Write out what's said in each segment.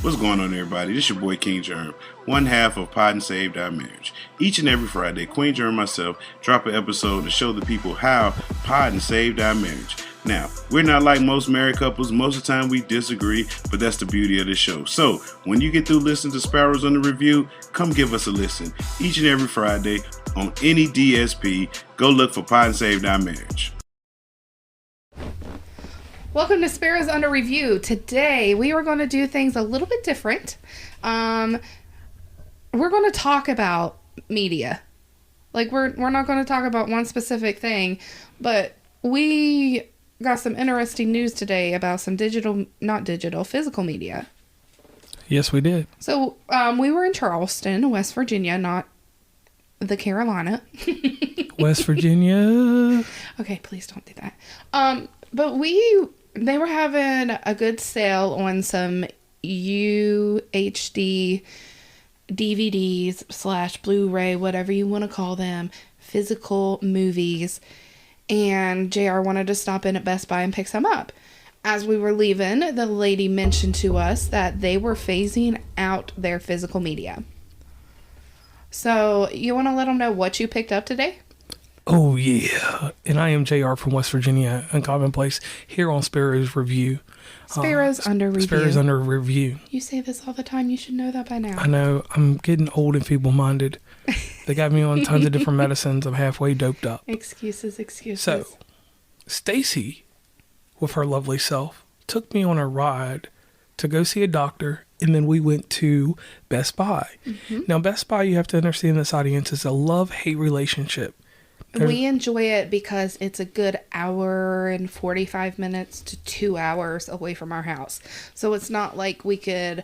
What's going on, everybody? This is your boy King Germ, one half of Pod and Saved Our Marriage. Each and every Friday, Queen Germ and myself drop an episode to show the people how Pod and saved our marriage. Now, we're not like most married couples. Most of the time we disagree, but that's the beauty of this show. So, when you get through listening to Sparrows on the Review, come give us a listen. Each and every Friday on any DSP, go look for Pod and Saved Our Marriage. Welcome to Sparrows Under Review. Today, we are going to do things a little bit different. We're going to talk about media. Like, we're not going to talk about one specific thing, but we got some interesting news today about some physical media. Yes, we did. So, we were in Charleston, West Virginia, not the Carolina. West Virginia. Okay, please don't do that. But they were having a good sale on some UHD DVDs / Blu-ray, whatever you want to call them, physical movies. And JR wanted to stop in at Best Buy and pick some up. As we were leaving, the lady mentioned to us that they were phasing out their physical media. So, you want to let them know what you picked up today? Oh, yeah. And I am JR from West Virginia, Uncommon Place, here on Sparrows Review. Sparrows Under Review. Sparrows Under Review. You say this all the time. You should know that by now. I know. I'm getting old and feeble-minded. They got me on tons of different medicines. I'm halfway doped up. Excuses. So, Stacy, with her lovely self, took me on a ride to go see a doctor, and then we went to Best Buy. Mm-hmm. Now, Best Buy, you have to understand this audience, is a love-hate relationship. We enjoy it because it's a good hour and 45 minutes to 2 hours away from our house. So it's not like we can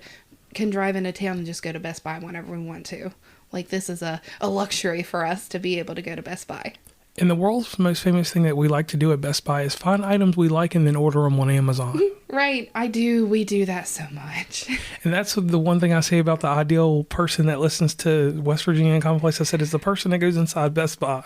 drive into town and just go to Best Buy whenever we want to. Like, this is a luxury for us to be able to go to Best Buy. And the world's most famous thing that we like to do at Best Buy is find items we like and then order them on Amazon. Right. I do. We do that so much. And that's the one thing I say about the ideal person that listens to West Virginia Uncommon Place. I said is the person that goes inside Best Buy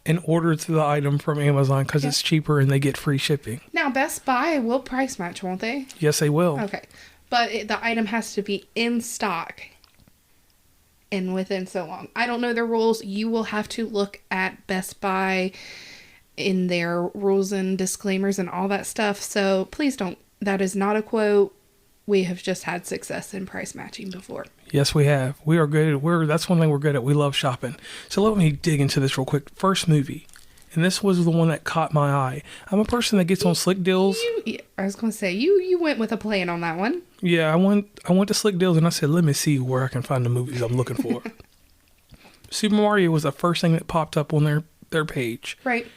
and orders the item from Amazon because it's cheaper and they get free shipping. Now, Best Buy will price match, won't they? Yes, they will. Okay. But the item has to be in stock and within so long. I don't know their rules. You will have to look at Best Buy in their rules and disclaimers and all that stuff. So please don't. That is not a quote. We have just had success in price matching before. Yes, we have. We are good. That's one thing we're good at. We love shopping. So let me dig into this real quick. First movie. And this was the one that caught my eye. I'm a person that gets on Slick Deals. I was going to say, you went with a plan on that one. Yeah, I went to Slick Deals and I said, let me see where I can find the movies I'm looking for. Super Mario was the first thing that popped up on their page. Right.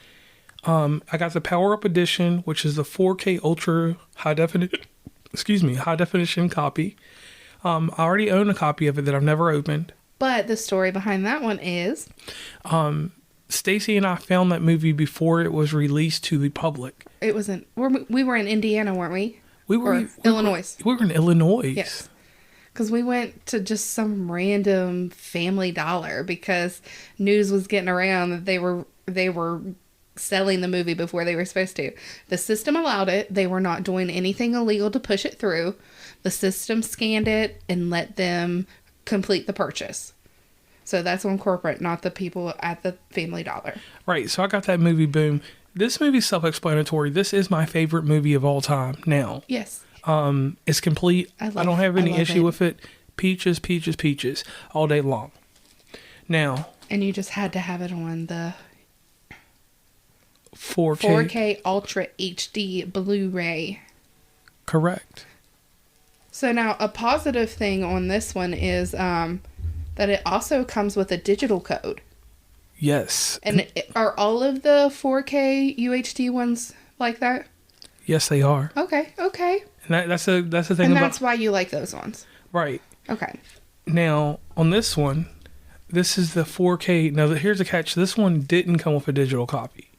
I got the Power Up Edition, which is the 4K Ultra high definition copy. I already own a copy of it that I've never opened. But the story behind that one is... Stacy and I found that movie before it was released to the public. We were in Indiana, weren't we? Illinois. We were in Illinois. Yes. Because we went to just some random Family Dollar because news was getting around that they were selling the movie before they were supposed to. The system allowed it. They were not doing anything illegal to push it through. The system scanned it and let them complete the purchase. So that's on corporate, not the people at the Family Dollar. Right. So I got that movie, boom. This movie's self-explanatory. This is my favorite movie of all time now. Yes. It's complete. I don't have any issue with it. Peaches, peaches, peaches all day long. Now. And you just had to have it on the 4K Ultra HD Blu-ray. Correct. So now a positive thing on this one is that it also comes with a digital code. Yes. And are all of the 4K UHD ones like that? Yes, they are. Okay. And that's the thing. And that's why you like those ones. Right. Okay. Now, on this one, this is the 4K. Now, here's the catch. This one didn't come with a digital copy.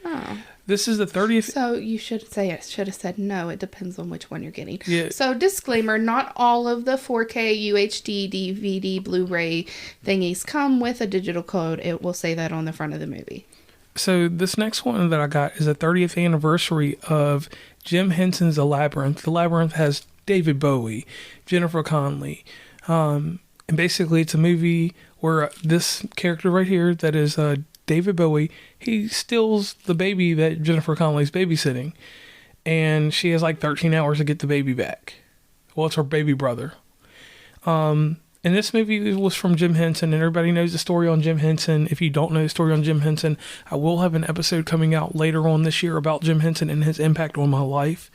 Oh. This is the 30th. So you should have said no. It depends on which one you're getting. Yeah. So disclaimer, not all of the 4K UHD DVD Blu-ray thingies come with a digital code. It will say that on the front of the movie. So this next one that I got is the 30th anniversary of Jim Henson's The Labyrinth. The Labyrinth has David Bowie, Jennifer Connelly. And basically, it's a movie where this character right here, that is David Bowie, he steals the baby that Jennifer Connelly's babysitting. And she has like 13 hours to get the baby back. Well, it's her baby brother. And this movie was from Jim Henson, and everybody knows the story on Jim Henson. If you don't know the story on Jim Henson, I will have an episode coming out later on this year about Jim Henson and his impact on my life.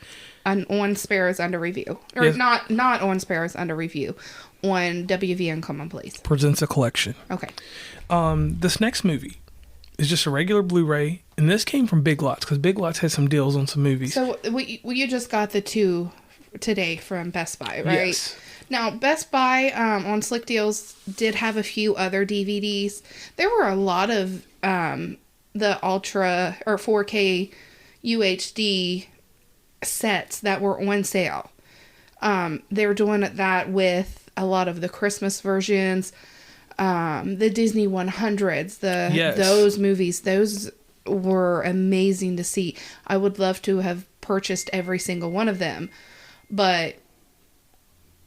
On Sparrows Under Review. Or Yes. not on Sparrows Under Review. On WVN Commonplace. Presents a collection. Okay. This next movie is just a regular Blu-ray, and this came from Big Lots, because Big Lots has some deals on some movies. So you just got the 2 today from Best Buy, right? Yes. Now, Best Buy on Slick Deals did have a few other DVDs. There were a lot of the Ultra or 4K UHD sets that were on sale. They were doing that with a lot of the Christmas versions, the Disney 100s, Yes. those movies. Those were amazing to see. I would love to have purchased every single one of them, but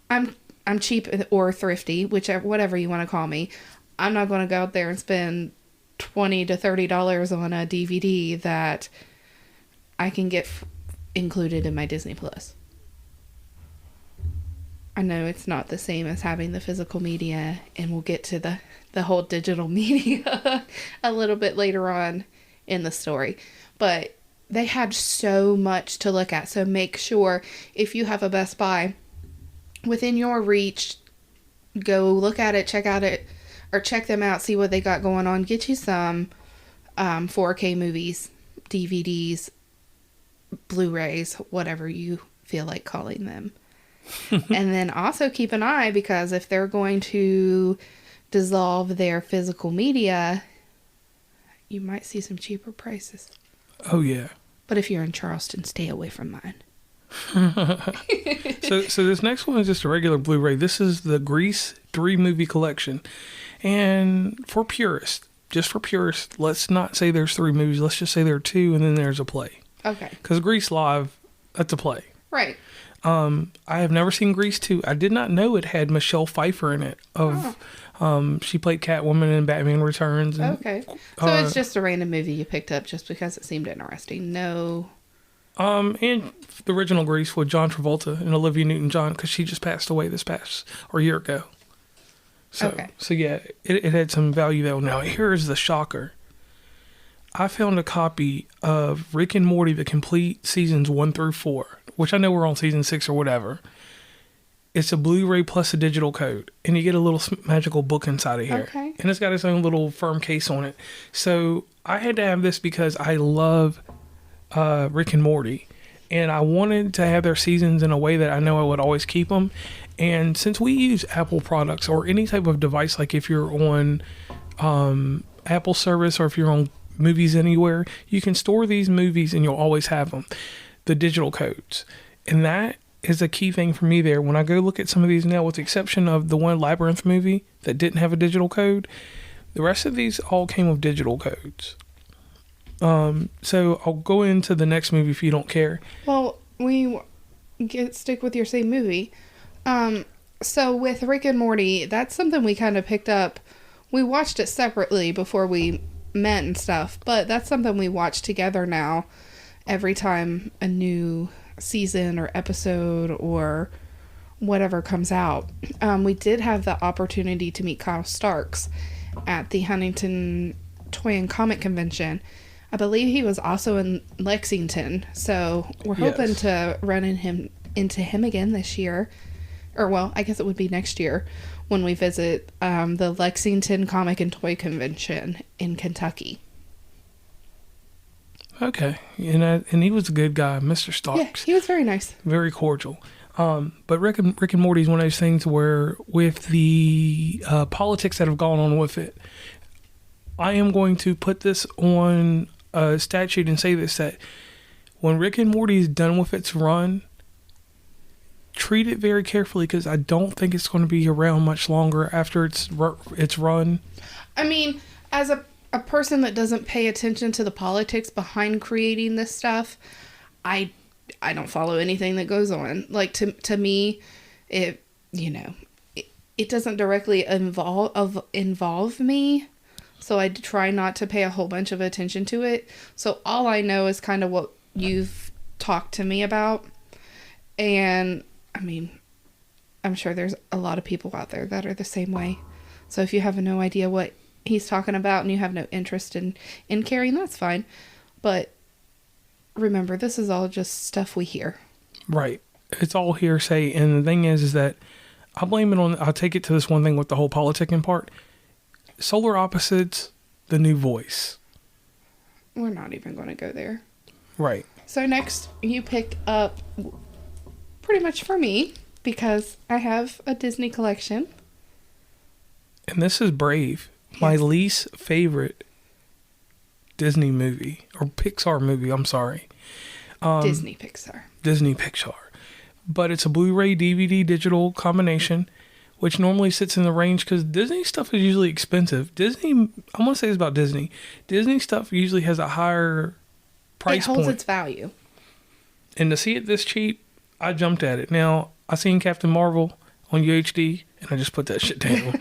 I'm cheap or thrifty, whatever you want to call me. I'm not going to go out there and spend $20 to $30 on a DVD that I can get included in my Disney Plus. I know it's not the same as having the physical media, and we'll get to the whole digital media a little bit later on in the story. But they had so much to look at. So make sure if you have a Best Buy within your reach, go look at it, check them out, see what they got going on. Get you some 4K movies, DVDs, Blu-rays, whatever you feel like calling them. And then also keep an eye, because if they're going to dissolve their physical media, you might see some cheaper prices. Oh, yeah. But if you're in Charleston, stay away from mine. So this next one is just a regular Blu-ray. This is the Grease 3 movie collection. And for purists, let's not say there's 3 movies. Let's just say there are 2, and then there's a play. Okay. Because Grease Live, that's a play. Right. I have never seen Grease 2. I did not know it had Michelle Pfeiffer in it. She played Catwoman in Batman Returns. And, Okay. So it's just a random movie you picked up just because it seemed interesting. No. And the original Grease with John Travolta and Olivia Newton-John, because she just passed away a year ago. So, Okay. So yeah, it had some value though. Now here's the shocker. I found a copy of Rick and Morty, the complete seasons 1 through 4, which I know we're on season 6 or whatever. It's a Blu-ray plus a digital code, and you get a little magical book inside of here. Okay. And it's got its own little firm case on it. So I had to have this because I love Rick and Morty, and I wanted to have their seasons in a way that I know I would always keep them. And since we use Apple products or any type of device, like if you're on Apple service or if you're on Movies Anywhere, you can store these movies and you'll always have them, the digital codes. And that is a key thing for me there. When I go look at some of these now, with the exception of the one Labyrinth movie that didn't have a digital code, the rest of these all came with digital codes. So I'll go into the next movie if you don't care. Well, stick with your same movie. So with Rick and Morty, that's something we kind of picked up. We watched it separately before we met and stuff, but that's something we watch together now every time a new season or episode or whatever comes out. We did have the opportunity to meet Kyle Starks at the Huntington Toy and Comic Convention. I believe he was also in Lexington, so we're hoping to run into him again this year. Or, well, I guess it would be next year when we visit the Lexington Comic and Toy Convention in Kentucky. Okay. And he was a good guy, Mr. Starks. Yeah, he was very nice. Very cordial. But Rick and Morty is one of those things where with the politics that have gone on with it, I am going to put this on a statute and say this, that when Rick and Morty is done with its run, treat it very carefully, because I don't think it's going to be around much longer after its run. I mean, as a person that doesn't pay attention to the politics behind creating this stuff, I don't follow anything that goes on. Like, to me, you know, it doesn't directly involve me. So I try not to pay a whole bunch of attention to it. So all I know is kind of what you've talked to me about. And I mean, I'm sure there's a lot of people out there that are the same way. So if you have no idea what he's talking about and you have no interest in caring, that's fine. But remember, this is all just stuff we hear. Right. It's all hearsay. And the thing is that I'll take it to this one thing with the whole politicking part. Solar opposites, the new voice. We're not even going to go there. Right. So next, you pick up pretty much for me, because I have a Disney collection. And this is Brave, my least favorite Disney movie, or Pixar movie, I'm sorry. Disney Pixar. Disney Pixar. But it's a Blu-ray DVD digital combination, which normally sits in the range, because Disney stuff is usually expensive. Disney, I want to say this about Disney. Disney stuff usually has a higher price point. It holds its value. And to see it this cheap, I jumped at it. Now, I seen Captain Marvel on UHD, and I just put that shit down.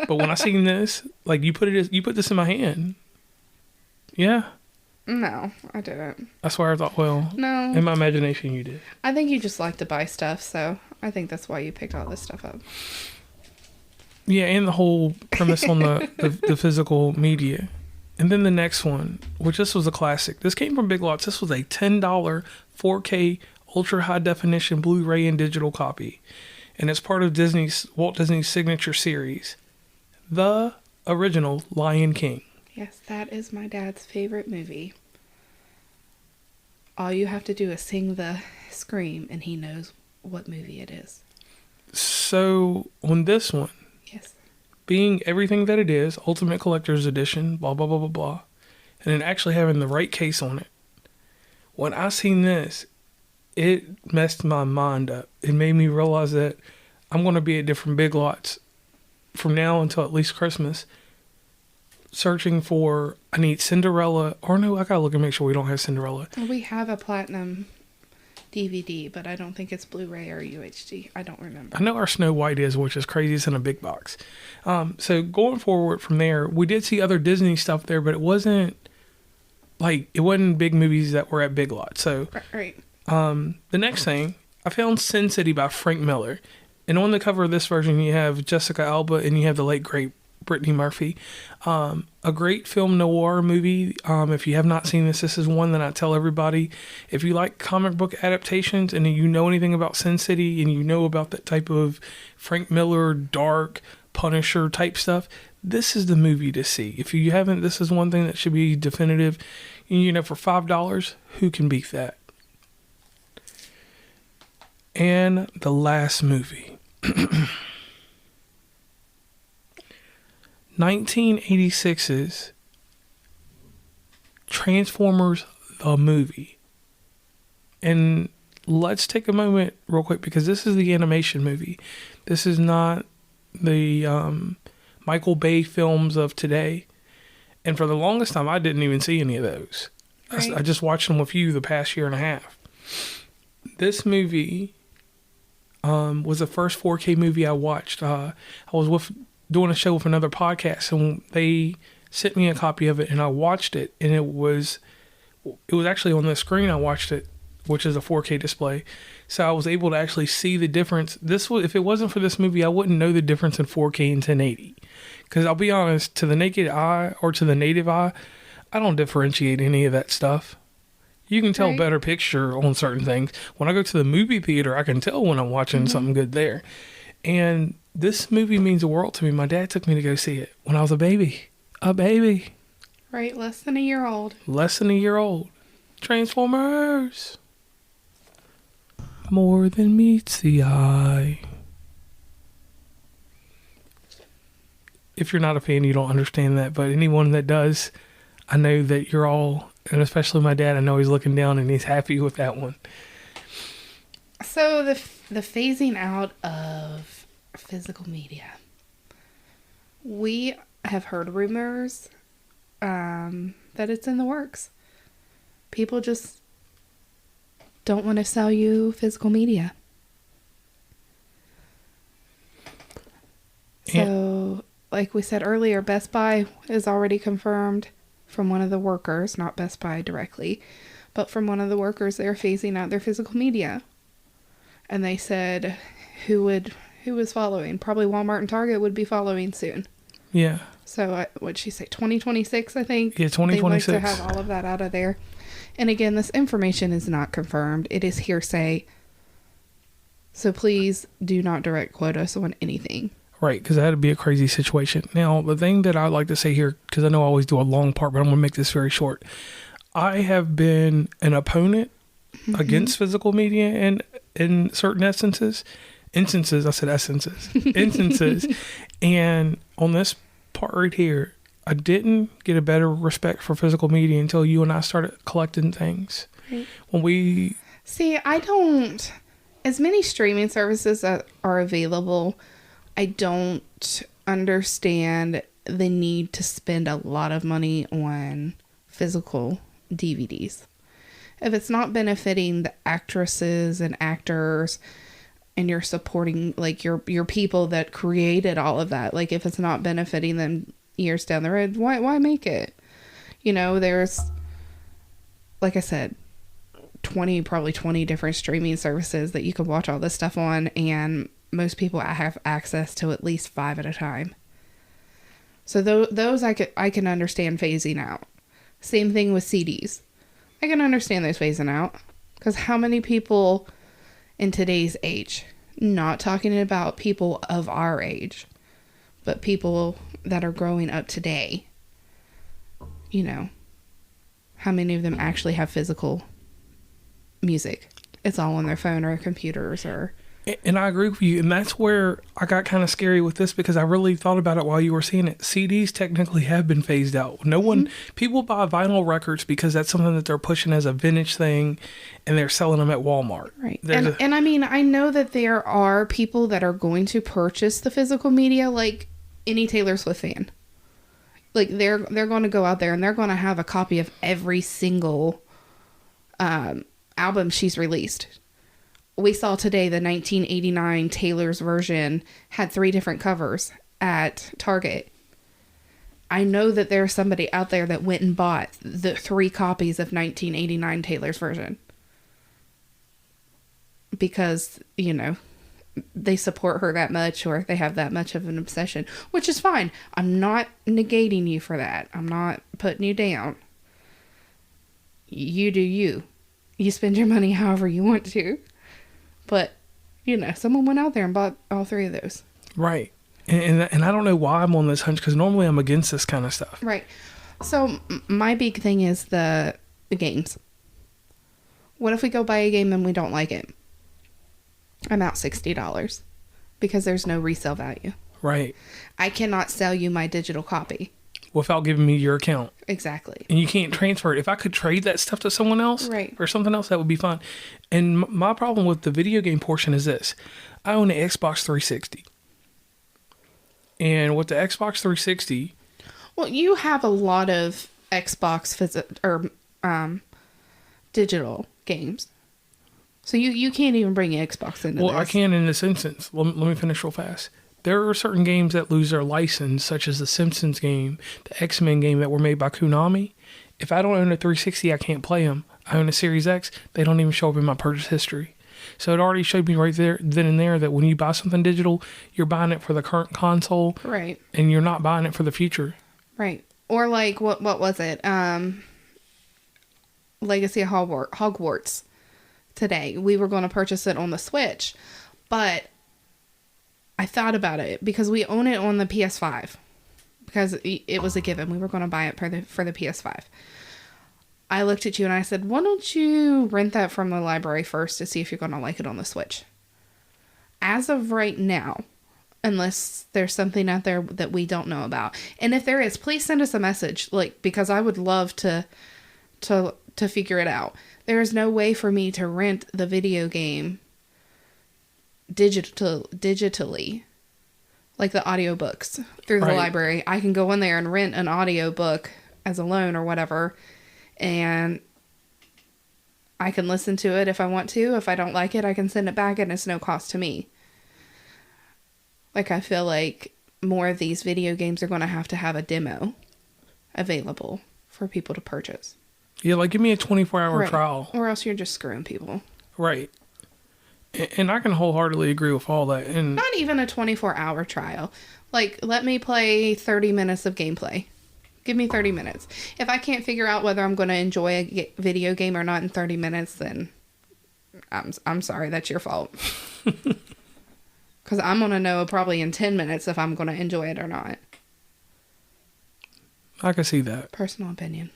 But when I seen this, like, you put this in my hand. Yeah. No, I didn't. I swear I thought, well, no. In my imagination you did. I think you just like to buy stuff, so I think that's why you picked all this stuff up. Yeah, and the whole premise on the physical media. And then the next one, which this was a classic. This came from Big Lots. This was a $10 4K ultra high definition Blu-ray and digital copy. And it's part of Walt Disney's signature series, the original Lion King. Yes, that is my dad's favorite movie. All you have to do is sing the scream and he knows what movie it is. So on this one, yes, being everything that it is, Ultimate Collector's Edition, blah, blah, blah, blah, blah, and then actually having the right case on it. When I seen this, it messed my mind up. It made me realize that I'm going to be at different Big Lots from now until at least Christmas, searching for, I need Cinderella, or no, I gotta look and make sure we don't have Cinderella. We have a platinum DVD, but I don't think it's Blu-ray or UHD. I don't remember. I know our Snow White is, which is crazy. It's in a big box. So going forward from there, we did see other Disney stuff there, but it wasn't big movies that were at Big Lots. So right. The next thing, I found Sin City by Frank Miller. And on the cover of this version, you have Jessica Alba and you have the late, great Brittany Murphy. A great film noir movie. If you have not seen this is one that I tell everybody. If you like comic book adaptations and you know anything about Sin City and you know about that type of Frank Miller, dark, Punisher type stuff, this is the movie to see. If you haven't, this is one thing that should be definitive. You know, for $5, who can beat that? And the last movie. 1986's Transformers the movie. And let's take a moment real quick, because this is the animation movie. This is not the Michael Bay films of today. And for the longest time, I didn't even see any of those. Right. I just watched them with you the past year and a half. This movie was the first 4K movie I watched. I was doing a show with another podcast, and they sent me a copy of it, and I watched it, and it was actually on the screen I watched it, which is a 4K display. So I was able to actually see the difference. If it wasn't for this movie, I wouldn't know the difference in 4K and 1080. Because I'll be honest, to the naked eye or to the native eye, I don't differentiate any of that stuff. You can tell better picture on certain things. When I go to the movie theater, I can tell when I'm watching something good there. And this movie means the world to me. My dad took me to go see it when I was a baby. A baby. Right, less than a year old. Less than a year old. Transformers. More than meets the eye. If you're not a fan, you don't understand that. But anyone that does, I know that you're all, and especially my dad, I know he's looking down and he's happy with that one. So the phasing out of physical media. We have heard rumors that it's in the works. People just don't want to sell you physical media. So, like we said earlier, Best Buy is already confirmed from one of the workers, not Best Buy directly, but from one of the workers, they're phasing out their physical media. And they said who was following? Probably Walmart and Target would be following soon. Yeah. So, what'd she say? 2026, I think? Yeah, 2026. They like to have all of that out of there. And again, this information is not confirmed. It is hearsay. So please do not direct quote us on anything. Right, because that'd be a crazy situation. Now, the thing that I'd like to say here, because I know I always do a long part, but I'm going to make this very short. I have been an opponent against physical media in certain instances. I said essences. Instances. And on this part right here, I didn't get a better respect for physical media until you and I started collecting things. Right. When we... See, I don't... As many streaming services that are available, I don't understand the need to spend a lot of money on physical DVDs. If it's not benefiting the actresses and actors and you're supporting like your people that created all of that, like if it's not benefiting them years down the road, why make it? You know, there's, like I said, probably 20 different streaming services that you can watch all this stuff on, and most people have access to at least 5 at a time. So those I can understand phasing out. Same thing with CDs. I can understand those phasing out, because how many people in today's age, not talking about people of our age, but people that are growing up today, you know, how many of them actually have physical music? It's all on their phone or computers or... And I agree with you. And that's where I got kind of scary with this, because I really thought about it while you were saying it. CDs technically have been phased out. No one, people buy vinyl records because that's something that they're pushing as a vintage thing, and they're selling them at Walmart. Right. And I mean, I know that there are people that are going to purchase the physical media, like any Taylor Swift fan. Like they're going to go out there and they're going to have a copy of every single album she's released. We saw today the 1989 Taylor's version had 3 different covers at Target. I know that there's somebody out there that went and bought the 3 copies of 1989 Taylor's version. Because, you know, they support her that much, or they have that much of an obsession, which is fine. I'm not negating you for that. I'm not putting you down. You do you. You spend your money however you want to. But, you know, someone went out there and bought all 3 of those. Right. And I don't know why I'm on this hunch, because normally I'm against this kind of stuff. Right. So my big thing is the games. What if we go buy a game and we don't like it? I'm out $60 because there's no resale value. Right. I cannot sell you my digital copy. Without giving me your account. Exactly. And you can't transfer it. If I could trade that stuff to someone else, right, or something else, that would be fine. And my problem with the video game portion is this. I own an Xbox 360. And with the Xbox 360... Well, you have a lot of Xbox digital games. So you can't even bring Xbox into this. Well, I can in this instance. Let me finish real fast. There are certain games that lose their license, such as the Simpsons game, the X-Men game that were made by Konami. If I don't own a 360, I can't play them. I own a Series X, they don't even show up in my purchase history. So it already showed me right there, then and there, that when you buy something digital, you're buying it for the current console. Right. And you're not buying it for the future. Right. Or like, what was it? Legacy of Hogwarts. Today. We were going to purchase it on the Switch. But I thought about it because we own it on the PS5. Because it was a given. We were going to buy it for the PS5. I looked at you and I said, why don't you rent that from the library first to see if you're going to like it on the Switch? As of right now, unless there's something out there that we don't know about. And if there is, please send us a message, like, because I would love to figure it out. There is no way for me to rent the video game digitally, like the audiobooks through the library. I can go in there and rent an audiobook as a loan or whatever, and I can listen to it if I want to. If I don't like it, I can send it back and it's no cost to me. Like, I feel like more of these video games are going to have a demo available for people to purchase. Yeah, like give me a 24-hour trial. Or else you're just screwing people. Right. And I can wholeheartedly agree with all that. And not even a 24-hour trial. Like, let me play 30 minutes of gameplay. Give me 30 minutes. If I can't figure out whether I'm going to enjoy a video game or not in 30 minutes, then I'm sorry, that's your fault. Because I'm going to know probably in 10 minutes if I'm going to enjoy it or not. I can see that. Personal opinion.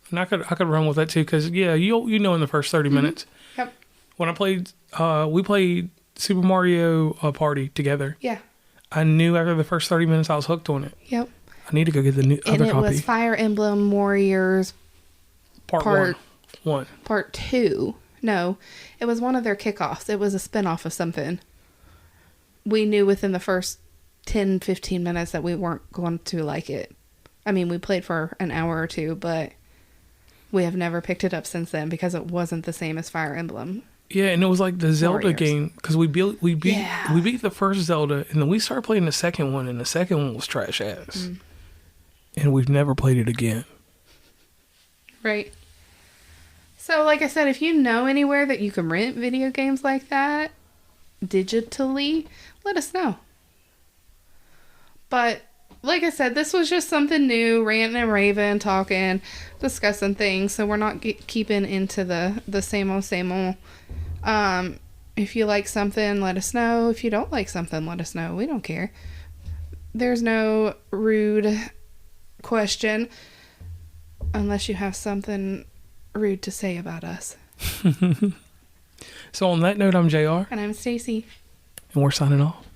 And I could run with that too, because yeah, you know in the first 30 minutes. Yep. When I played, we played Super Mario Party together. Yeah. I knew after the first 30 minutes I was hooked on it. Yep. I need to go get the other copy. And it was Fire Emblem Warriors Part 1. Part 2. No, it was one of their kickoffs. It was a spinoff of something. We knew within the first 10, 15 minutes that we weren't going to like it. I mean, we played for an hour or two, but we have never picked it up since then because it wasn't the same as Fire Emblem. Yeah, and it was like the Zelda Warriors. game, because we beat the first Zelda, and then we started playing the second one, and the second one was trash ass. And we've never played it again. Right. So, like I said, if you know anywhere that you can rent video games like that digitally, let us know. But, like I said, this was just something new, ranting and raving, talking, discussing things, so we're not keeping into the same old. If you like something, let us know. If you don't like something, let us know. We don't care. There's no rude question unless you have something rude to say about us. So on that note, I'm JR. And I'm Stacy. And we're signing off.